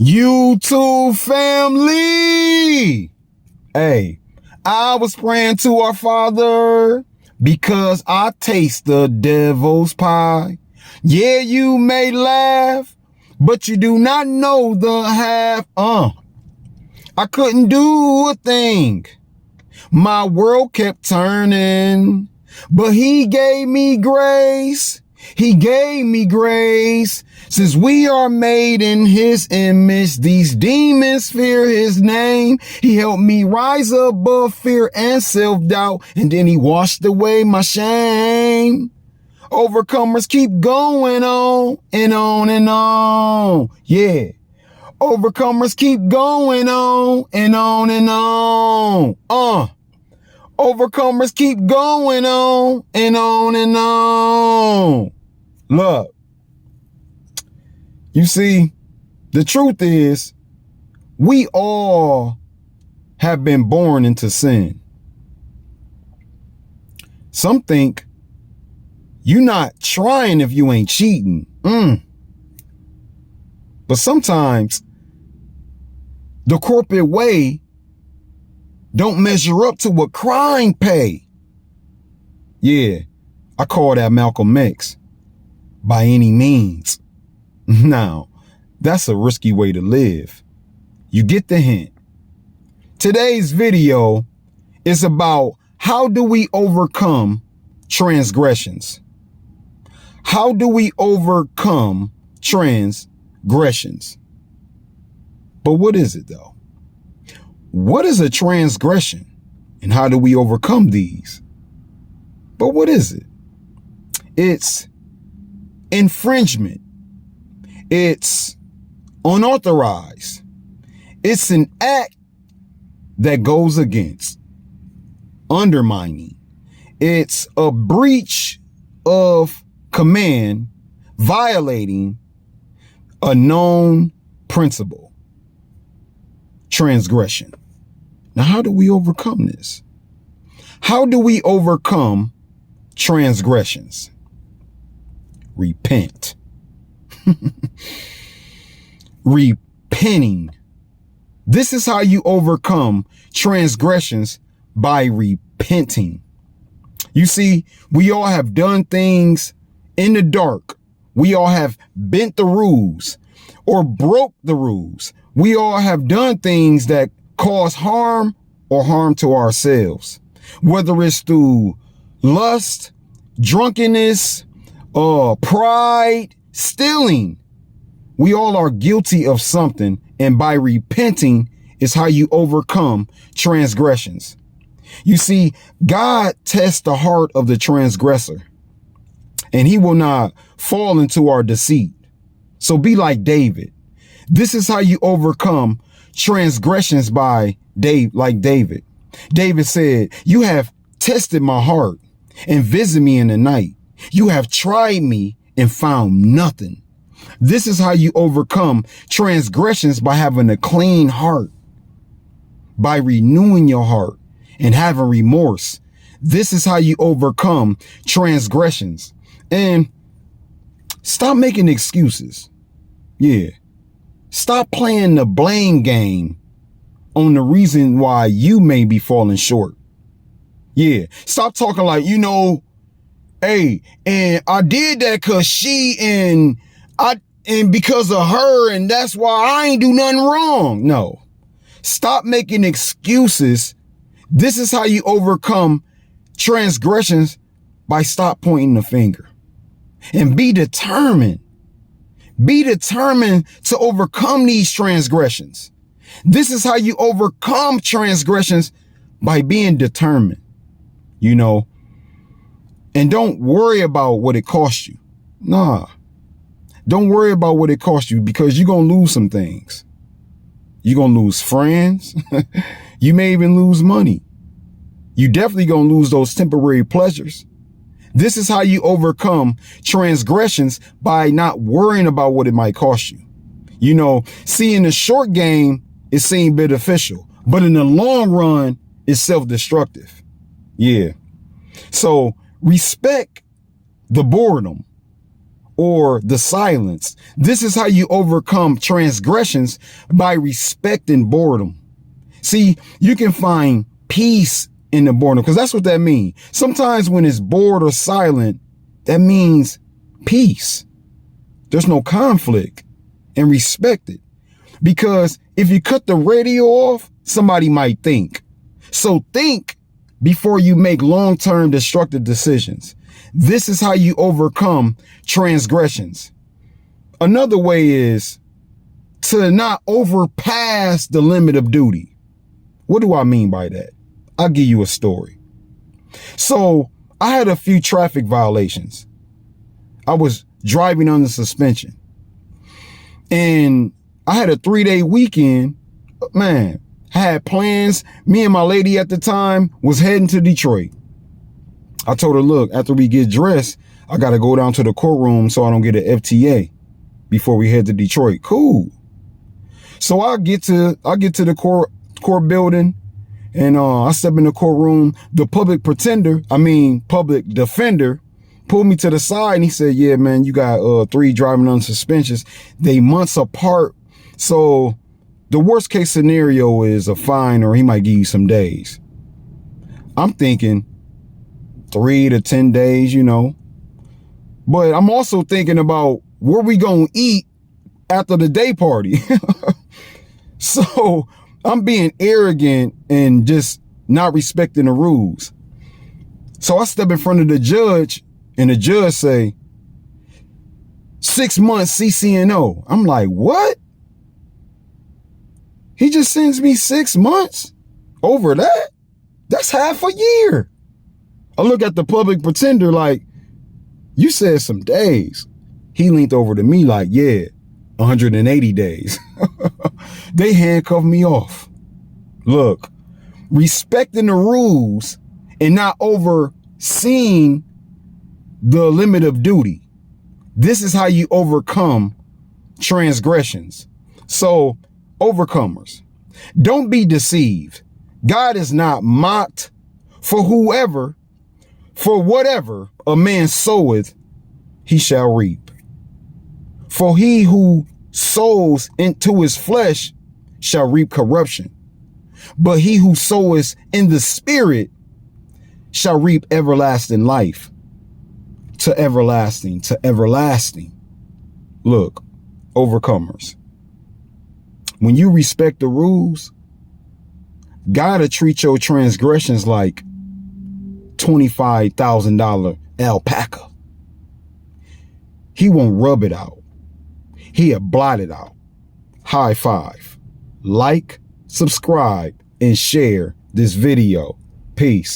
YouTube family. Hey, I was praying to our Father because I taste the devil's pie. Yeah, you may laugh, but you do not know the half. I couldn't do a thing. My world kept turning, but he gave me grace. He gave me grace. Since we are made in his image, these demons fear his name. He helped me rise above fear and self-doubt, and then he washed away my shame. Overcomers keep going on and on and on. Yeah. Overcomers keep going on and on and on. Overcomers keep going on and on and on. Look, you see, the truth is, we all have been born into sin. Some think you're not trying if you ain't cheating. But sometimes the corporate way don't measure up to what crime pay. Yeah, I call that Malcolm X. By any means. Now, that's a risky way to live. You get the hint. Today's video is about how do we overcome transgressions? How do we overcome transgressions? But what is it though? What is a transgression and how do we overcome these? But what is it? It's infringement. It's unauthorized. It's an act that goes against, undermining. It's a breach of command, violating a known principle. Transgression. Now, how do we overcome this? How do we overcome transgressions? Repent. Repenting. This is how you overcome transgressions, by repenting. You see, we all have done things in the dark. We all have bent the rules or broke the rules. We all have done things that cause harm or harm to ourselves, whether it's through lust, drunkenness, pride, stealing. We all are guilty of something, and by repenting is how you overcome transgressions. You see, God tests the heart of the transgressor, and he will not fall into our deceit. So be like David. This is how you overcome transgressions like David. David said, "You have tested my heart and visited me in the night. You have tried me and found nothing." This is how you overcome transgressions, by having a clean heart, by renewing your heart and having remorse. This is how you overcome transgressions. And stop making excuses. Yeah. Stop playing the blame game on the reason why you may be falling short. Yeah. Stop talking like, hey, and I did that because she and because of her, and that's why I ain't do nothing wrong. No. Stop making excuses. This is how you overcome transgressions, by stop pointing the finger and be determined. Be determined to overcome these transgressions. This is how you overcome transgressions, by being determined, and don't worry about what it costs you. Nah, don't worry about what it costs you, because you're going to lose some things. You're going to lose friends. You may even lose money. You definitely going to lose those temporary pleasures. This is how you overcome transgressions, by not worrying about what it might cost you. See, in the short game, it seems beneficial, but in the long run, it's self-destructive. Yeah. So respect the boredom. or the silence. This is how you overcome transgressions, by respecting boredom. See, you can find peace in the boredom, because that's what that means. Sometimes when it's bored or silent, that means peace. There's no conflict, and respect it. Because if you cut the radio off, somebody might think. So think before you make long-term destructive decisions. This is how you overcome transgressions. Another way is to not overpass the limit of duty. What do I mean by that? I'll give you a story. So I had a few traffic violations. I was driving under suspension, and I had a 3-day weekend. Man, I had plans. Me and my lady at the time was heading to Detroit. I told her, look, after we get dressed, I got to go down to the courtroom so I don't get an FTA before we head to Detroit. Cool. So I get to the court building, and I step in the courtroom. The public defender pulled me to the side, and he said, yeah, man, you got 3 driving under suspensions. They months apart. So the worst case scenario is a fine, or he might give you some days. I'm thinking 3 to 10 days, you know. But I'm also thinking about where we gonna eat after the day party. So I'm being arrogant and just not respecting the rules. So I step in front of the judge, and the judge say, 6 months CCNO. I'm like, what? He just sends me 6 months over that? That's half a year. I look at the public pretender like, you said some days. He leaned over to me like, yeah, 180 days. They handcuffed me off. Look, respecting the rules and not overseeing the limit of duty. This is how you overcome transgressions. So, overcomers, don't be deceived. God is not mocked. For whatever a man soweth, he shall reap. For he who sows into his flesh shall reap corruption, but he who soweth in the spirit shall reap everlasting life. To everlasting, to everlasting. Look, overcomers, when you respect the rules, God will treat your transgressions like $25,000 alpaca. He won't rub it out. He'll blot it out. High five. Like, subscribe, and share this video. Peace.